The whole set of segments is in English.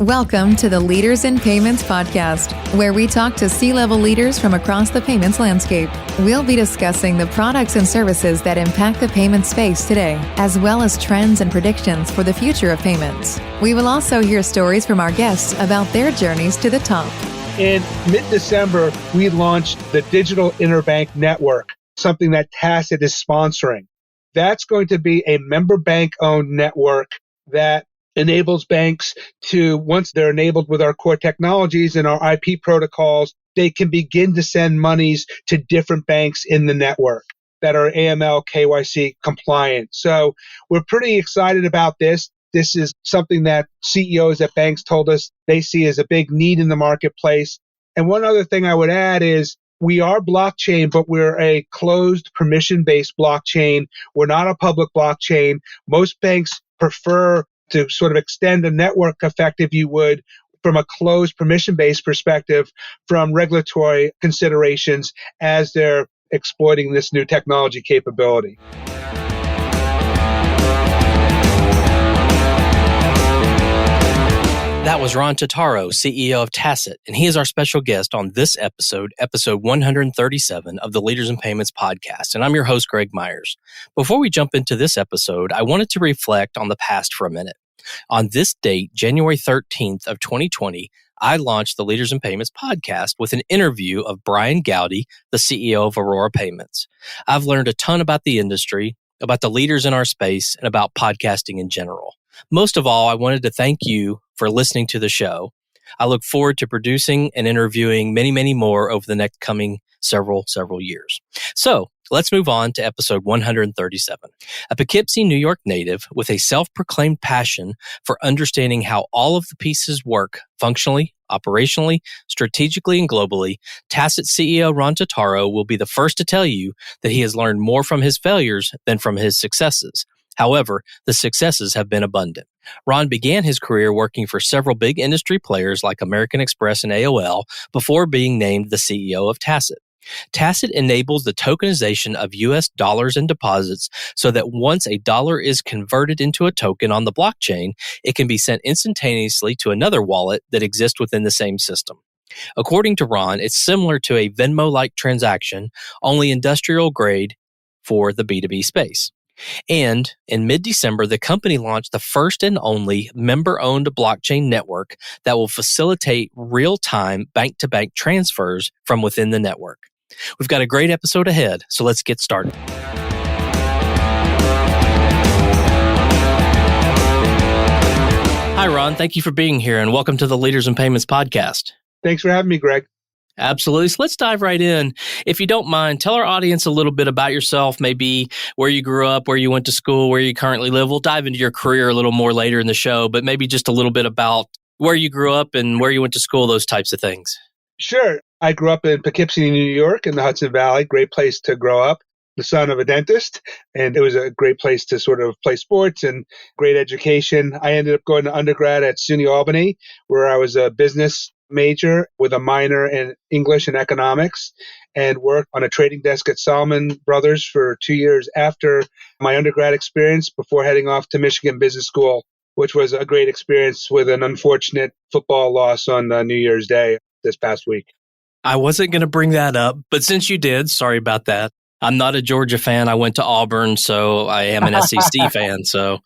Welcome to the Leaders in Payments podcast, where we talk to C-level leaders from across the payments landscape. We'll be discussing the products and services that impact the payment space today, as well as trends and predictions for the future of payments. We will also hear stories from our guests about their journeys to the top. In mid-December, we launched the Digital Interbank Network, something that Tassat is sponsoring. That's going to be a member bank-owned network that enables banks to, once they're enabled with our core technologies and our IP protocols, they can begin to send monies to different banks in the network that are AML, KYC compliant. So we're pretty excited about this. This is something that CEOs at banks told us they see as a big need in the marketplace. And one other thing I would add is we are blockchain, but we're a closed permission-based blockchain. We're not a public blockchain. Most banks prefer to sort of extend a network effect, if you would, from a closed permission-based perspective from regulatory considerations as they're exploiting this new technology capability. That was Ron Totaro, CEO of Tassat, and he is our special guest on this episode 137 of the Leaders in Payments podcast, and I'm your host, Greg Myers. Before we jump into this episode, I wanted to reflect on the past for a minute. On this date, January 13th of 2020, I launched the Leaders in Payments podcast with an interview of Brian Gowdy, the CEO of Aurora Payments. I've learned a ton about the industry, about the leaders in our space, and about podcasting in general. Most of all, I wanted to thank you for listening to the show. I look forward to producing and interviewing many, many more over the next coming several years. So let's move on to episode 137. A Poughkeepsie, New York native with a self-proclaimed passion for understanding how all of the pieces work functionally, operationally, strategically, and globally, Tassat CEO Ron Totaro will be the first to tell you that he has learned more from his failures than from his successes. However, the successes have been abundant. Ron began his career working for several big industry players like American Express and AOL before being named the CEO of Tassat. Tassat enables the tokenization of U.S. dollars and deposits so that once a dollar is converted into a token on the blockchain, it can be sent instantaneously to another wallet that exists within the same system. According to Ron, it's similar to a Venmo-like transaction, only industrial grade for the B2B space. And in mid-December, the company launched the first and only member-owned blockchain network that will facilitate real-time bank-to-bank transfers from within the network. We've got a great episode ahead, so let's get started. Hi, Ron. Thank you for being here, and welcome to the Leaders in Payments podcast. Thanks for having me, Greg. Absolutely. So let's dive right in. If you don't mind, tell our audience a little bit about yourself, maybe where you grew up, where you went to school, where you currently live. We'll dive into your career a little more later in the show, but maybe just a little bit about where you grew up and where you went to school, those types of things. Sure. I grew up in Poughkeepsie, New York, in the Hudson Valley. Great place to grow up. The son of a dentist, and it was a great place to sort of play sports and great education. I ended up going to undergrad at SUNY Albany, where I was a business major with a minor in English and economics, and worked on a trading desk at Salomon Brothers for 2 years after my undergrad experience before heading off to Michigan Business School, which was a great experience with an unfortunate football loss on New Year's Day this past week. I wasn't going to bring that up, but since you did, sorry about that. I'm not a Georgia fan. I went to Auburn, so I am an SEC fan. So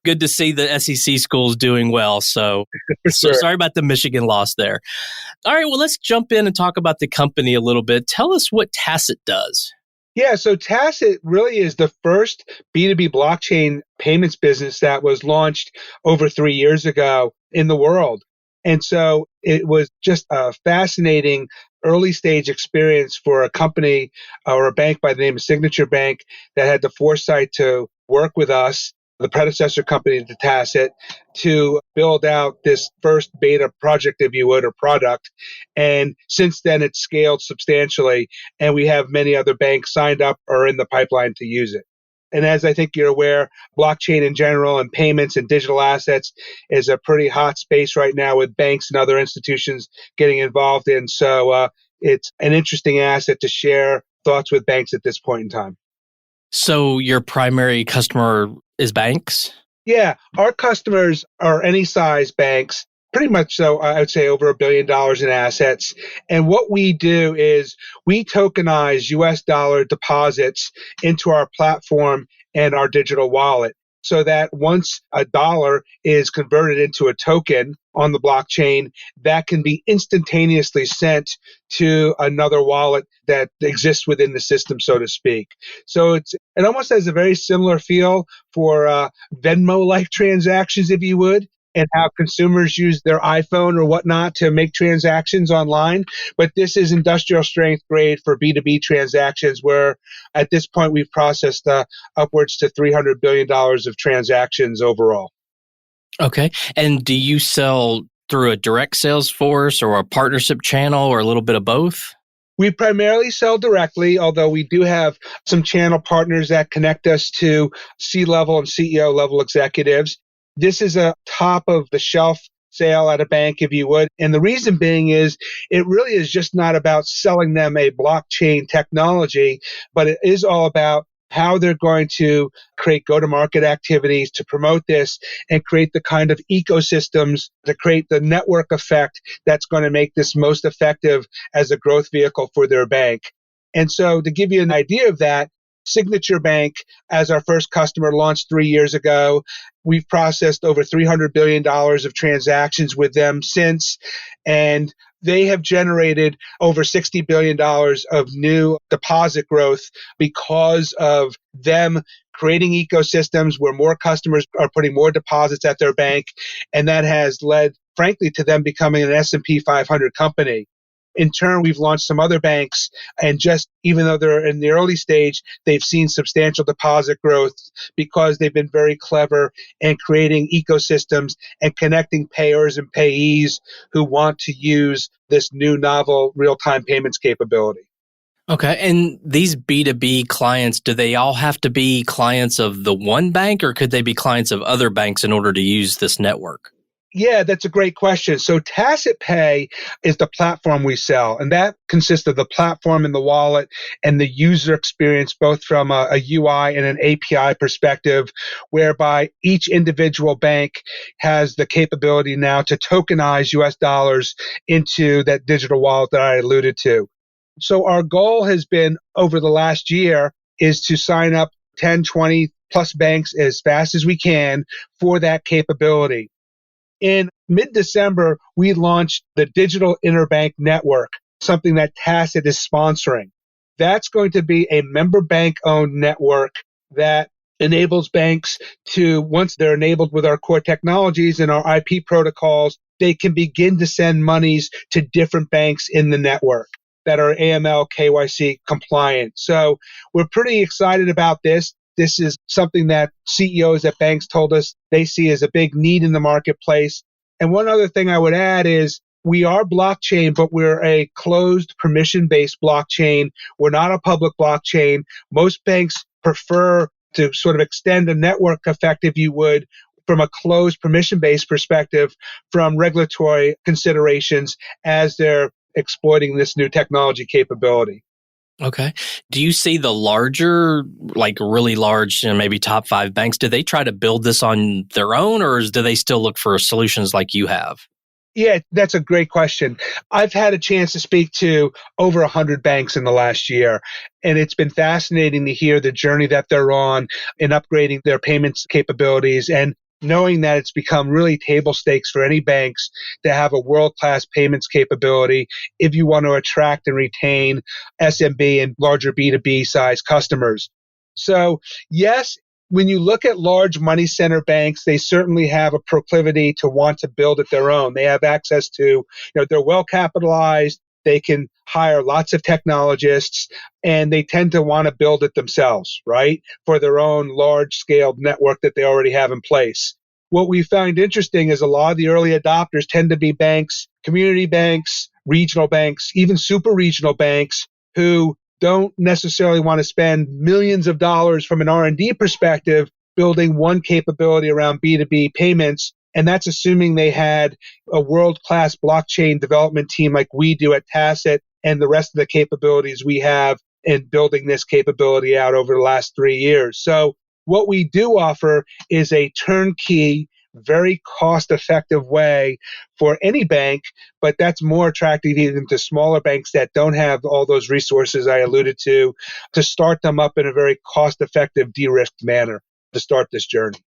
good to see the SEC schools doing well. So sorry about the Michigan loss there. All right, well, let's jump in and talk about the company a little bit. Tell us what Tassat does. Yeah, so Tassat really is the first B2B blockchain payments business that was launched over 3 years ago in the world. And so it was just a fascinating early stage experience for a company or a bank by the name of Signature Bank that had the foresight to work with us, the predecessor company to Tassat, to build out this first beta project, if you would, or product. And since then, it's scaled substantially, and we have many other banks signed up or in the pipeline to use it. And as I think you're aware, blockchain in general and payments and digital assets is a pretty hot space right now with banks and other institutions getting involved in. So it's an interesting asset to share thoughts with banks at this point in time. So your primary customer is banks? Yeah, our customers are any size banks. Pretty much so, I would say over $1 billion in assets. And what we do is we tokenize US dollar deposits into our platform and our digital wallet so that once a dollar is converted into a token on the blockchain, that can be instantaneously sent to another wallet that exists within the system, so to speak. So it almost has a very similar feel for Venmo-like transactions, if you would, and how consumers use their iPhone or whatnot to make transactions online. But this is industrial strength grade for B2B transactions, where at this point we've processed upwards to $300 billion of transactions overall. Okay. And do you sell through a direct sales force or a partnership channel or a little bit of both? We primarily sell directly, although we do have some channel partners that connect us to C-level and CEO level executives. This is a top of the shelf sale at a bank, if you would. And the reason being is it really is just not about selling them a blockchain technology, but it is all about how they're going to create go-to-market activities to promote this and create the kind of ecosystems to create the network effect that's going to make this most effective as a growth vehicle for their bank. And so to give you an idea of that, Signature Bank, as our first customer, launched 3 years ago. We've processed over $300 billion of transactions with them since, and they have generated over $60 billion of new deposit growth because of them creating ecosystems where more customers are putting more deposits at their bank, and that has led, frankly, to them becoming an S&P 500 company. In turn, we've launched some other banks, and just even though they're in the early stage, they've seen substantial deposit growth because they've been very clever in creating ecosystems and connecting payers and payees who want to use this new novel real-time payments capability. Okay. And these B2B clients, do they all have to be clients of the one bank, or could they be clients of other banks in order to use this network? Yeah, that's a great question. So Tassat Pay is the platform we sell, and that consists of the platform and the wallet and the user experience, both from a UI and an API perspective, whereby each individual bank has the capability now to tokenize US dollars into that digital wallet that I alluded to. So our goal has been over the last year is to sign up 10, 20 plus banks as fast as we can for that capability. In mid-December, we launched the Digital Interbank Network, something that Tassat is sponsoring. That's going to be a member bank-owned network that enables banks to, once they're enabled with our core technologies and our IP protocols, they can begin to send monies to different banks in the network that are AML, KYC compliant. So we're pretty excited about this. This is something that CEOs at banks told us they see as a big need in the marketplace. And one other thing I would add is we are blockchain, but we're a closed permission-based blockchain. We're not a public blockchain. Most banks prefer to sort of extend a network effect, if you would, from a closed permission-based perspective from regulatory considerations as they're exploiting this new technology capability. Okay. Do you see the larger, like really large, maybe top 5 banks, do they try to build this on their own, or do they still look for solutions like you have? Yeah, that's a great question. I've had a chance to speak to over 100 banks in the last year, and it's been fascinating to hear the journey that they're on in upgrading their payments capabilities and knowing that it's become really table stakes for any banks to have a world-class payments capability if you want to attract and retain SMB and larger B2B size customers. So yes, when you look at large money center banks, they certainly have a proclivity to want to build it their own. They have access to, they're well capitalized. They can hire lots of technologists, and they tend to want to build it themselves, right? For their own large scale network that they already have in place. What we found interesting is a lot of the early adopters tend to be banks, community banks, regional banks, even super regional banks who don't necessarily want to spend millions of dollars from an R&D perspective building one capability around B2B payments. And that's assuming they had a world-class blockchain development team like we do at Tassat and the rest of the capabilities we have in building this capability out over the last 3 years. So what we do offer is a turnkey, very cost-effective way for any bank, but that's more attractive even to smaller banks that don't have all those resources I alluded to start them up in a very cost-effective, de-risked manner to start this journey.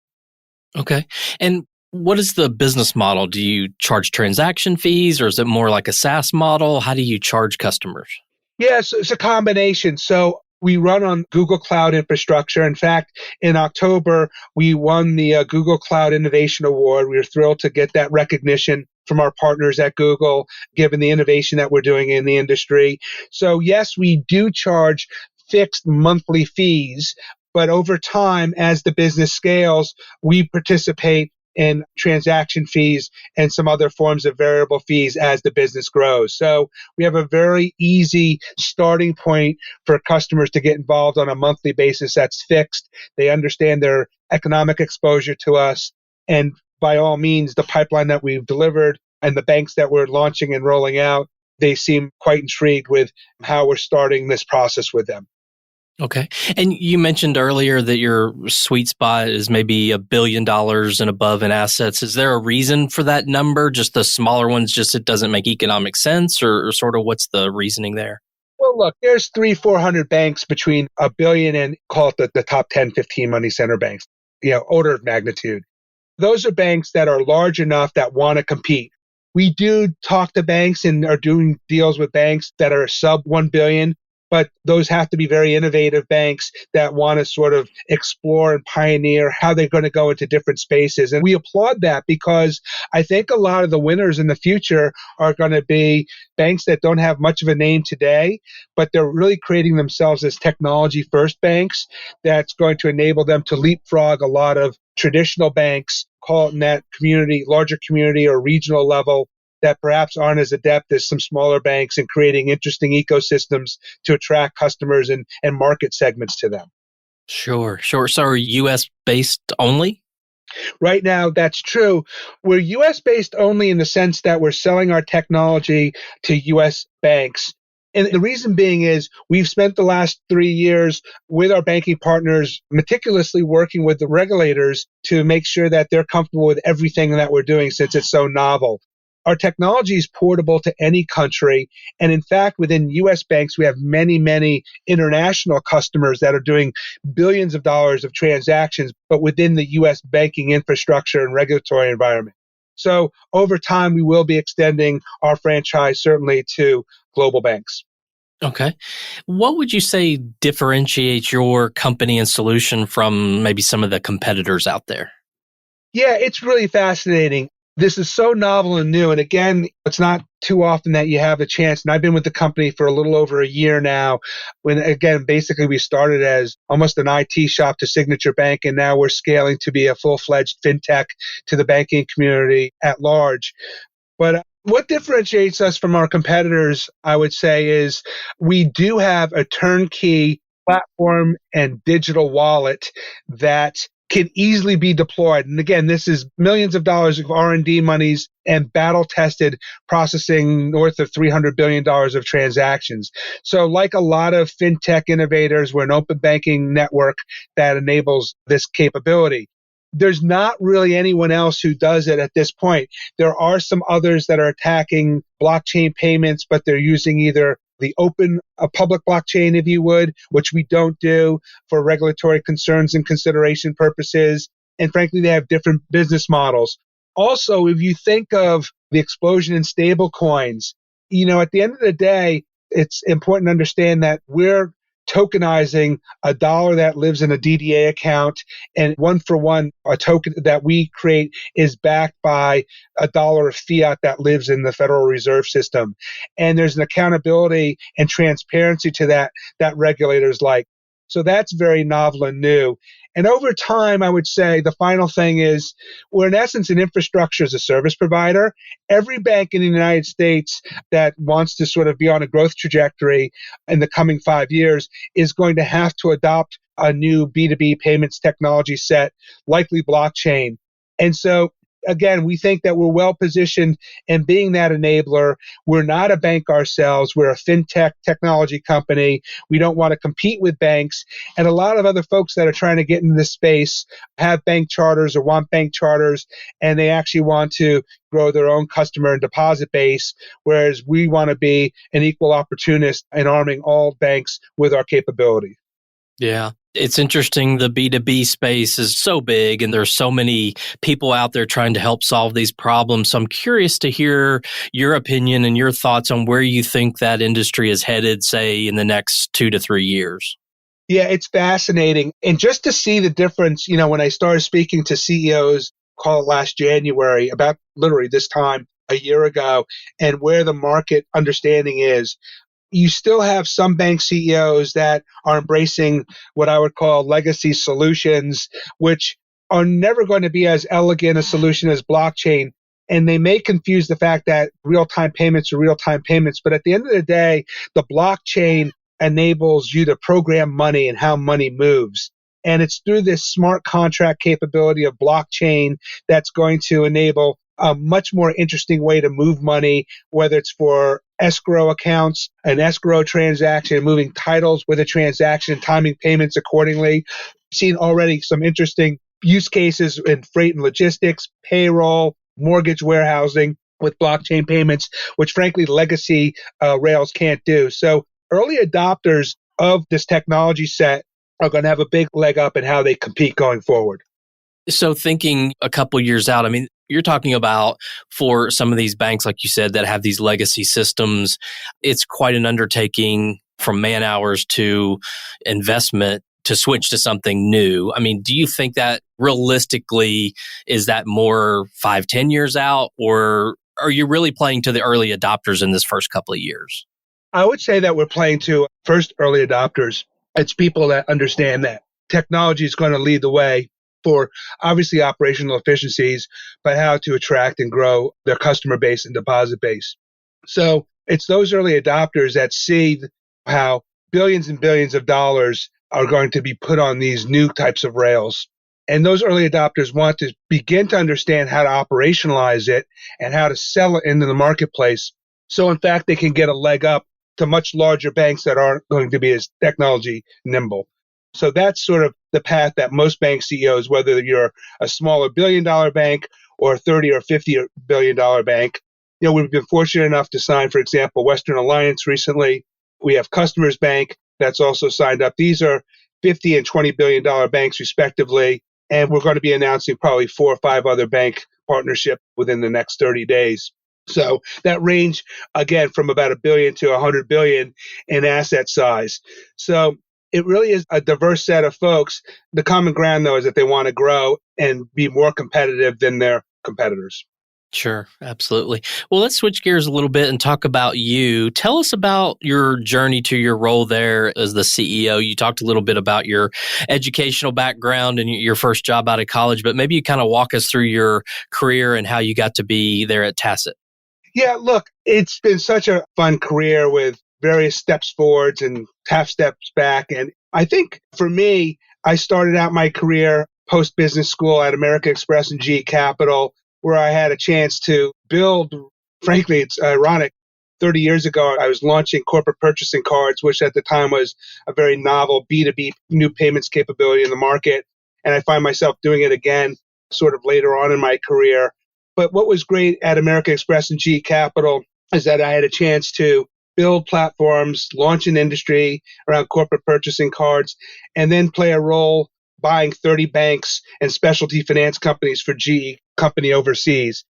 Okay. And what is the business model? Do you charge transaction fees, or is it more like a SaaS model? How do you charge customers? Yes, it's a combination. So we run on Google Cloud infrastructure. In fact, in October, we won the Google Cloud Innovation Award. We were thrilled to get that recognition from our partners at Google, given the innovation that we're doing in the industry. So yes, we do charge fixed monthly fees, but over time, as the business scales, we participate in transaction fees and some other forms of variable fees as the business grows. So we have a very easy starting point for customers to get involved on a monthly basis that's fixed. They understand their economic exposure to us. And by all means, the pipeline that we've delivered and the banks that we're launching and rolling out, they seem quite intrigued with how we're starting this process with them. Okay. And you mentioned earlier that your sweet spot is maybe $1 billion and above in assets. Is there a reason for that number? Just the smaller ones, just it doesn't make economic sense, or sort of what's the reasoning there? Well, look, there's 300-400 banks between $1 billion and call it the top 10, 15 money center banks, order of magnitude. Those are banks that are large enough that want to compete. We do talk to banks and are doing deals with banks that are sub 1 billion, but those have to be very innovative banks that want to sort of explore and pioneer how they're going to go into different spaces. And we applaud that because I think a lot of the winners in the future are going to be banks that don't have much of a name today, but they're really creating themselves as technology-first banks that's going to enable them to leapfrog a lot of traditional banks, call it in that community, larger community or regional level, that perhaps aren't as adept as some smaller banks in creating interesting ecosystems to attract customers and market segments to them. Sure. So are U.S. based only? Right now, that's true. We're U.S. based only in the sense that we're selling our technology to U.S. banks. And the reason being is we've spent the last 3 years with our banking partners meticulously working with the regulators to make sure that they're comfortable with everything that we're doing since it's so novel. Our technology is portable to any country. And in fact, within U.S. banks, we have many, many international customers that are doing billions of dollars of transactions, but within the U.S. banking infrastructure and regulatory environment. So over time, we will be extending our franchise certainly to global banks. Okay. What would you say differentiates your company and solution from maybe some of the competitors out there? Yeah, it's really fascinating. This is so novel and new. And again, it's not too often that you have a chance. And I've been with the company for a little over a year now. When, again, basically we started as almost an IT shop to Signature Bank, and now we're scaling to be a full-fledged fintech to the banking community at large. But what differentiates us from our competitors, I would say, is we do have a turnkey platform and digital wallet that can easily be deployed. And again, this is millions of dollars of R&D monies and battle-tested processing north of $300 billion of transactions. So like a lot of fintech innovators, we're an open banking network that enables this capability. There's not really anyone else who does it at this point. There are some others that are attacking blockchain payments, but they're using either the open, a public blockchain, if you would, which we don't do for regulatory concerns and consideration purposes. And frankly, they have different business models. Also, if you think of the explosion in stable coins, at the end of the day, it's important to understand that we're tokenizing a dollar that lives in a DDA account, and one for one, a token that we create is backed by a dollar of fiat that lives in the Federal Reserve System. And there's an accountability and transparency to that regulators like. So that's very novel and new. And over time, I would say the final thing is we're in essence an infrastructure as a service provider. Every bank in the United States that wants to sort of be on a growth trajectory in the coming 5 years is going to have to adopt a new B2B payments technology set, likely blockchain. And so again, we think that we're well positioned in being that enabler. We're not a bank ourselves. We're a fintech technology company. We don't want to compete with banks. And a lot of other folks that are trying to get into this space have bank charters or want bank charters, and they actually want to grow their own customer and deposit base, whereas we want to be an equal opportunist in arming all banks with our capability. Yeah. It's interesting. The B2B space is so big and there's so many people out there trying to help solve these problems. So I'm curious to hear your opinion and your thoughts on where you think that industry is headed, say, in the next 2 to 3 years. Yeah, it's fascinating. And just to see the difference, when I started speaking to CEOs, call it last January, about literally this time a year ago, and where the market understanding is, you still have some bank CEOs that are embracing what I would call legacy solutions, which are never going to be as elegant a solution as blockchain. And they may confuse the fact that real-time payments are real-time payments. But at the end of the day, the blockchain enables you to program money and how money moves. And it's through this smart contract capability of blockchain that's going to enable a much more interesting way to move money, whether it's for escrow accounts, an escrow transaction, moving titles with a transaction, timing payments accordingly. Seen already some interesting use cases in freight and logistics, payroll, mortgage warehousing with blockchain payments, which frankly legacy rails can't do. So early adopters of this technology set are going to have a big leg up in how they compete going forward. So thinking a couple years out, I mean, you're talking about for some of these banks, like you said, that have these legacy systems, it's quite an undertaking from man hours to investment to switch to something new. I mean, do you think that realistically, is that more 5-10 years out, or are you really playing to the early adopters in this first couple of years? I would say that we're playing to first early adopters. It's people that understand that technology is going to lead the way for obviously operational efficiencies, but how to attract and grow their customer base and deposit base. So it's those early adopters that see how billions and billions of dollars are going to be put on these new types of rails. And those early adopters want to begin to understand how to operationalize it and how to sell it into the marketplace. So in fact, they can get a leg up to much larger banks that aren't going to be as technology nimble. So that's sort of the path that most bank CEOs, whether you're a smaller billion-dollar bank or a 30 or 50 billion-dollar bank, we've been fortunate enough to sign, for example, Western Alliance recently. We have Customers Bank that's also signed up. These are 50 and $20 billion banks respectively, and we're going to be announcing probably 4 or 5 other bank partnerships within the next 30 days. So that range, again, from about $1 billion to $100 billion in asset size. So it really is a diverse set of folks. The common ground, though, is that they want to grow and be more competitive than their competitors. Sure, absolutely. Well, let's switch gears a little bit and talk about you. Tell us about your journey to your role there as the CEO. You talked a little bit about your educational background and your first job out of college, but maybe you kind of walk us through your career and how you got to be there at Tassat. Yeah, look, it's been such a fun career with various steps forwards and half steps back. And I think for me, I started out my career post business school at American Express and GE Capital, where I had a chance to build. Frankly, it's ironic. 30 years ago, I was launching corporate purchasing cards, which at the time was a very novel B2B new payments capability in the market. And I find myself doing it again sort of later on in my career. But what was great at American Express and GE Capital is that I had a chance to build platforms, launch an industry around corporate purchasing cards, and then play a role buying 30 banks and specialty finance companies for GE company overseas.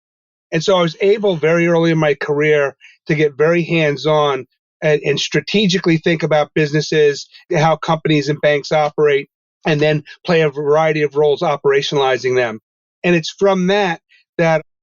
And so I was able very early in my career to get very hands-on and strategically think about businesses, how companies and banks operate, and then play a variety of roles operationalizing them. And it's from that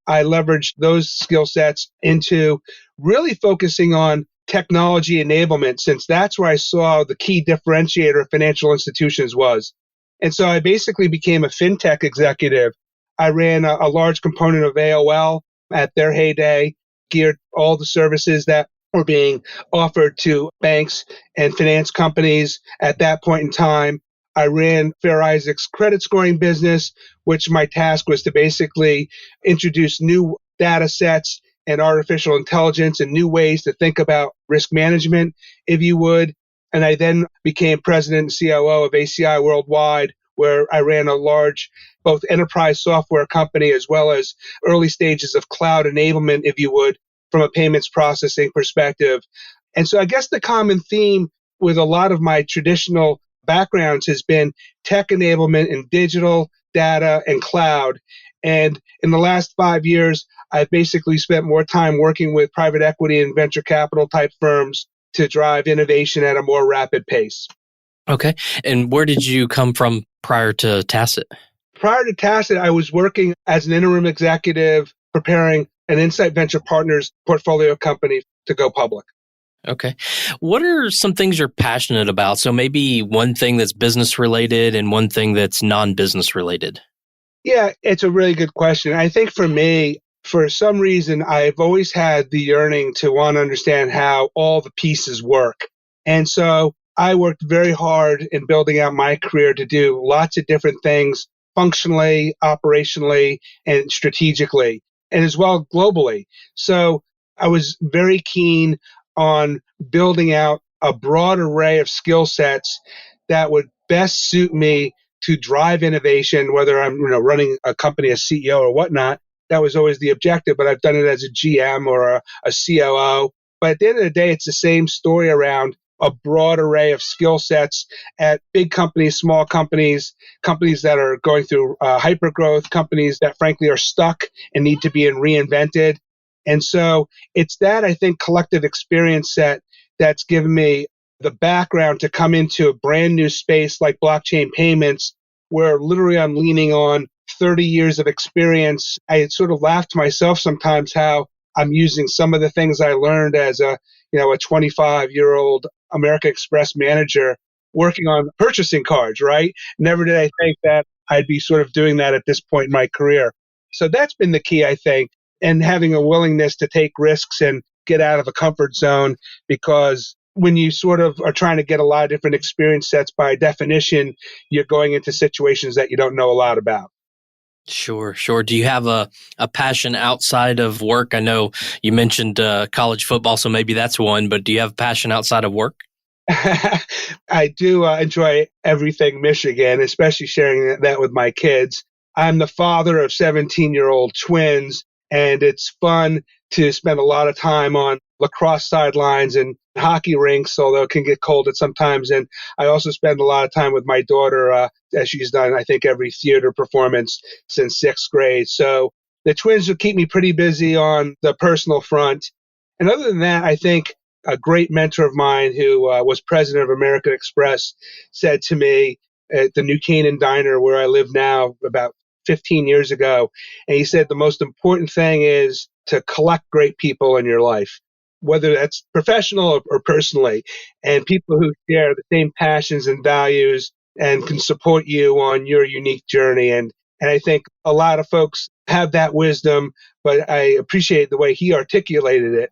I leveraged those skill sets into really focusing on technology enablement, since that's where I saw the key differentiator of financial institutions was. And so I basically became a fintech executive. I ran a large component of AOL at their heyday, geared all the services that were being offered to banks and finance companies at that point in time. I ran Fair Isaac's credit scoring business, which my task was to basically introduce new data sets and artificial intelligence and new ways to think about risk management, if you would. And I then became president and COO of ACI Worldwide, where I ran a large both enterprise software company as well as early stages of cloud enablement, if you would, from a payments processing perspective. And so I guess the common theme with a lot of my traditional backgrounds has been tech enablement in digital, data, and cloud. And in the last 5 years, I've basically spent more time working with private equity and venture capital type firms to drive innovation at a more rapid pace. Okay. And where did you come from prior to Tassat? Prior to Tassat, I was working as an interim executive preparing an Insight Venture Partners portfolio company to go public. Okay. What are some things you're passionate about? So maybe one thing that's business related and one thing that's non-business related. Yeah, it's a really good question. I think for me, for some reason, I've always had the yearning to want to understand how all the pieces work. And so I worked very hard in building out my career to do lots of different things functionally, operationally, and strategically, and as well globally. So I was very keen on building out a broad array of skill sets that would best suit me to drive innovation, whether I'm running a company as CEO or whatnot. That was always the objective, but I've done it as a GM or a COO. But at the end of the day, it's the same story around a broad array of skill sets at big companies, small companies, companies that are going through hypergrowth, companies that frankly are stuck and need to be reinvented. And so it's that, I think, collective experience set that's given me the background to come into a brand new space like blockchain payments, where literally I'm leaning on 30 years of experience. I sort of laugh to myself sometimes how I'm using some of the things I learned as a 25-year-old American Express manager working on purchasing cards, right? Never did I think that I'd be sort of doing that at this point in my career. So that's been the key, I think, and having a willingness to take risks and get out of a comfort zone, because when you sort of are trying to get a lot of different experience sets, by definition, you're going into situations that you don't know a lot about. Sure. Do you have a passion outside of work? I know you mentioned college football, so maybe that's one, but do you have a passion outside of work? I do enjoy everything Michigan, especially sharing that with my kids. I'm the father of 17-year-old twins, and it's fun to spend a lot of time on lacrosse sidelines and hockey rinks, although it can get cold at sometimes. And I also spend a lot of time with my daughter, as she's done, I think, every theater performance since sixth grade. So the twins will keep me pretty busy on the personal front. And other than that, I think a great mentor of mine who was president of American Express said to me at the New Canaan Diner, where I live now, about 15 years ago, and he said the most important thing is to collect great people in your life, whether that's professional or personally, and people who share the same passions and values and can support you on your unique journey. And I think a lot of folks have that wisdom, but I appreciate the way he articulated it.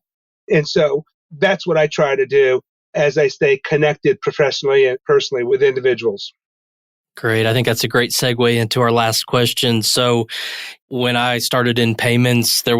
And so that's what I try to do as I stay connected professionally and personally with individuals. Great. I think that's a great segue into our last question. So when I started in payments, the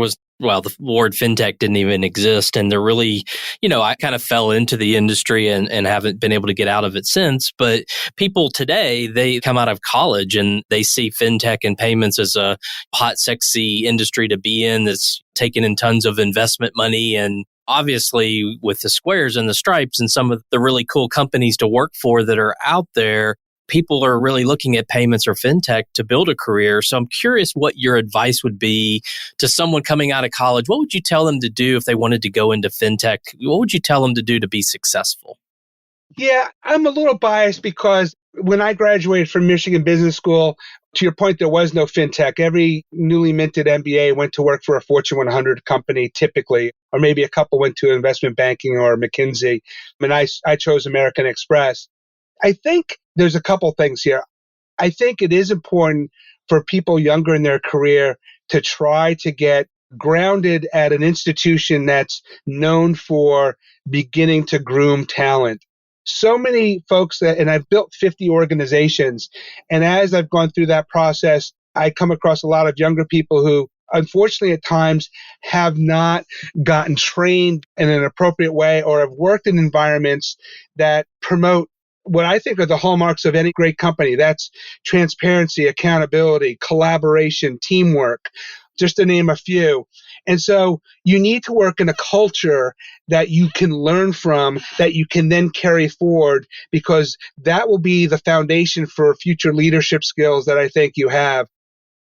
word fintech didn't even exist. And there really, I kind of fell into the industry and haven't been able to get out of it since. But people today, they come out of college and they see fintech and payments as a hot, sexy industry to be in that's taking in tons of investment money. And obviously with the Squares and the Stripes and some of the really cool companies to work for that are out there, people are really looking at payments or fintech to build a career. So I'm curious what your advice would be to someone coming out of college. What would you tell them to do if they wanted to go into fintech? What would you tell them to do to be successful? Yeah, I'm a little biased because when I graduated from Michigan Business School, to your point, there was no fintech. Every newly minted MBA went to work for a Fortune 100 company typically, or maybe a couple went to investment banking or McKinsey. I chose American Express. I think there's a couple things here. I think it is important for people younger in their career to try to get grounded at an institution that's known for beginning to groom talent. so many folks and I've built 50 organizations. And as I've gone through that process, I come across a lot of younger people who, unfortunately, at times have not gotten trained in an appropriate way or have worked in environments that promote what I think are the hallmarks of any great company. That's transparency, accountability, collaboration, teamwork, just to name a few. And so you need to work in a culture that you can learn from, that you can then carry forward, because that will be the foundation for future leadership skills that I think you have.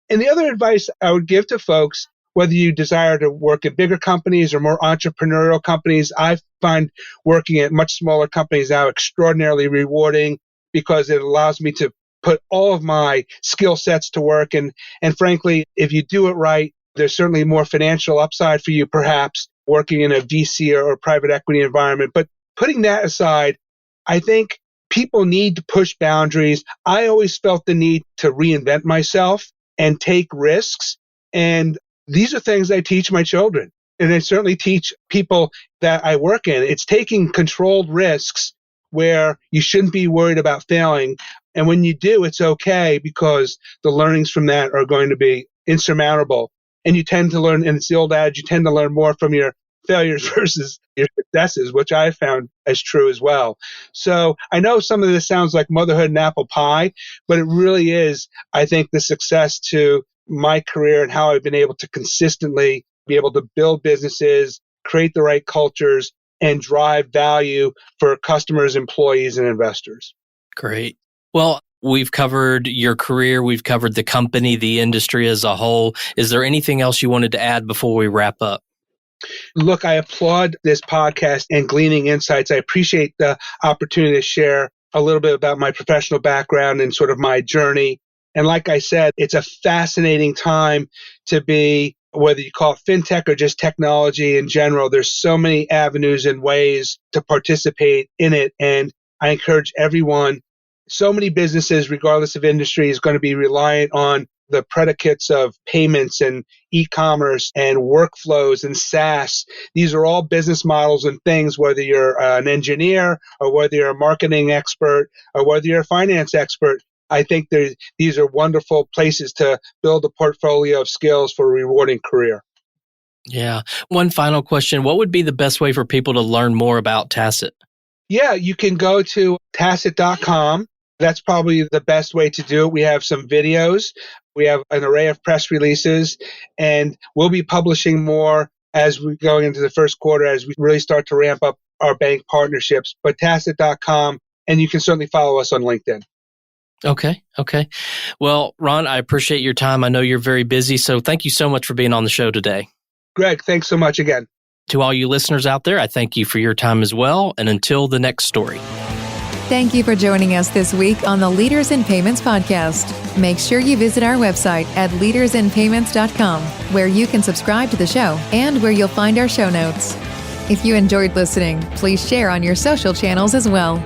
And the other advice I would give to folks, whether you desire to work at bigger companies or more entrepreneurial companies, I find working at much smaller companies now extraordinarily rewarding because it allows me to put all of my skill sets to work. And frankly, if you do it right, there's certainly more financial upside for you, perhaps working in a VC or private equity environment. But putting that aside, I think people need to push boundaries. I always felt the need to reinvent myself and take risks. And these are things I teach my children. And I certainly teach people that I work in. It's taking controlled risks where you shouldn't be worried about failing. And when you do, it's okay, because the learnings from that are going to be insurmountable. And you tend to learn, and it's the old adage, you tend to learn more from your failures versus your successes, which I found as true as well. So I know some of this sounds like motherhood and apple pie, but it really is, I think, the success to my career and how I've been able to consistently be able to build businesses, create the right cultures, and drive value for customers, employees, and investors. Great. Well, we've covered your career. We've covered the company, the industry as a whole. Is there anything else you wanted to add before we wrap up? Look, I applaud this podcast and Gleaning Insights. I appreciate the opportunity to share a little bit about my professional background and sort of my journey. And like I said, it's a fascinating time to be, whether you call it fintech or just technology in general. There's so many avenues and ways to participate in it. And I encourage everyone. So many businesses, regardless of industry, is going to be reliant on the predicates of payments and e-commerce and workflows and SaaS. These are all business models and things, whether you're an engineer or whether you're a marketing expert or whether you're a finance expert. I think these are wonderful places to build a portfolio of skills for a rewarding career. Yeah. One final question. What would be the best way for people to learn more about Tassat? Yeah, you can go to Tassat.com. That's probably the best way to do it. We have some videos. We have an array of press releases, and we'll be publishing more as we go into the first quarter, as we really start to ramp up our bank partnerships. But Tassat.com, and you can certainly follow us on LinkedIn. Okay. Well, Ron, I appreciate your time. I know you're very busy, so thank you so much for being on the show today. Greg, thanks so much again. To all you listeners out there, I thank you for your time as well. And until the next story. Thank you for joining us this week on the Leaders in Payments podcast. Make sure you visit our website at leadersinpayments.com, where you can subscribe to the show and where you'll find our show notes. If you enjoyed listening, please share on your social channels as well.